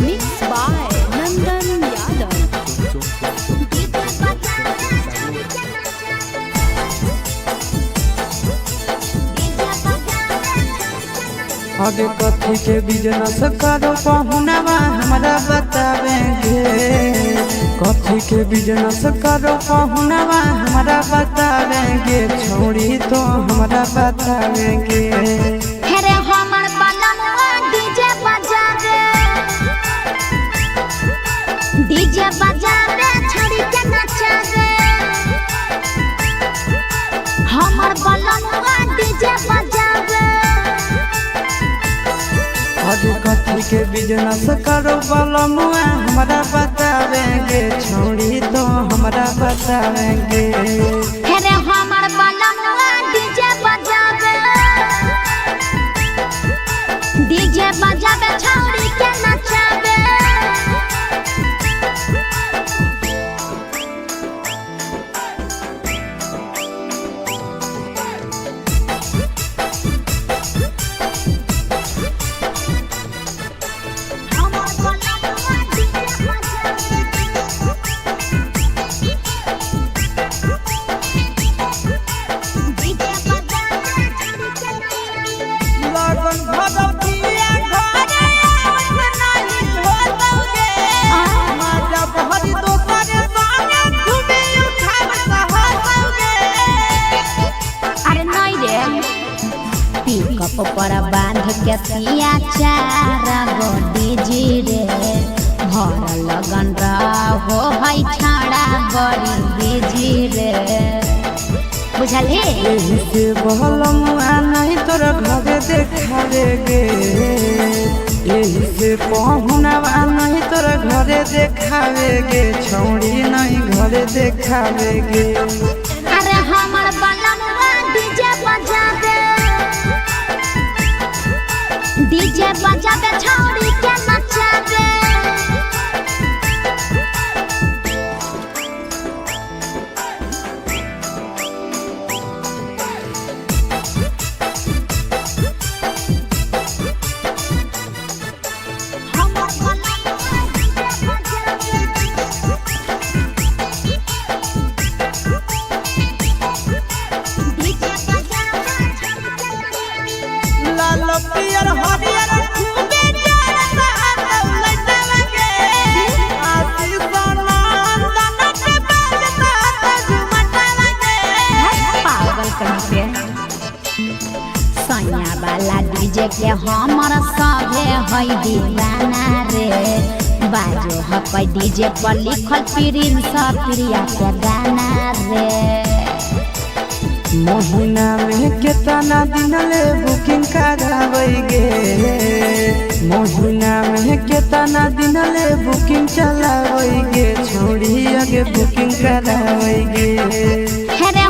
Mixed by Nandan Yadav. आगे कथी के बिजनेस करो पहुनवा हमरा बतावेंगे। कथी के बिजनेस करो पहुनवा हमरा बतावेंगे। छोड़ी तो हमरा बतावेंगे। हेरे हमर बनवा डीजे बजावे छड़ी के नचावे। हमर बनवा डीजे बजावे। आगे कथी के बिजनेस करो बलमुआ हमरा बतावेंगे। छोड़ी तो हमरा बतावेंगे। हेरे हमर बनवा डीजे बजावे छड़ी के नचावे। पिकअप पर बांध के सिया चारा गोडी जी रे। भर लगन रहो है छाड़ा बड़ी बीजी रे। बुझली यही से बलमुआ नहीं तोर घरे देखावेगे। यही से पहुनवा नहीं तोर घरे देखावेगे। छौड़ी नहीं घरे देखावेगे। अरे हमर बनवा डीजे बजावे छौड़ी के नचावे। लाल पियर हरियर खूबे जरता लइटा लगे। आशीष नंदन के बजता झुमटा लगे। पागल कहीं पे सैया वाला डीजे के हमर सभे है दीवाना रे। बाजो है डीजे पर लिखल प्रिंस प्रिया के गाना रे। महीना में कितना दिन ले बुकिंग करावेगे। महीना में कितना दिन ले बुकिंग चलावेगे। छोड़ी आगे बुकिंग करावेगे। हेरे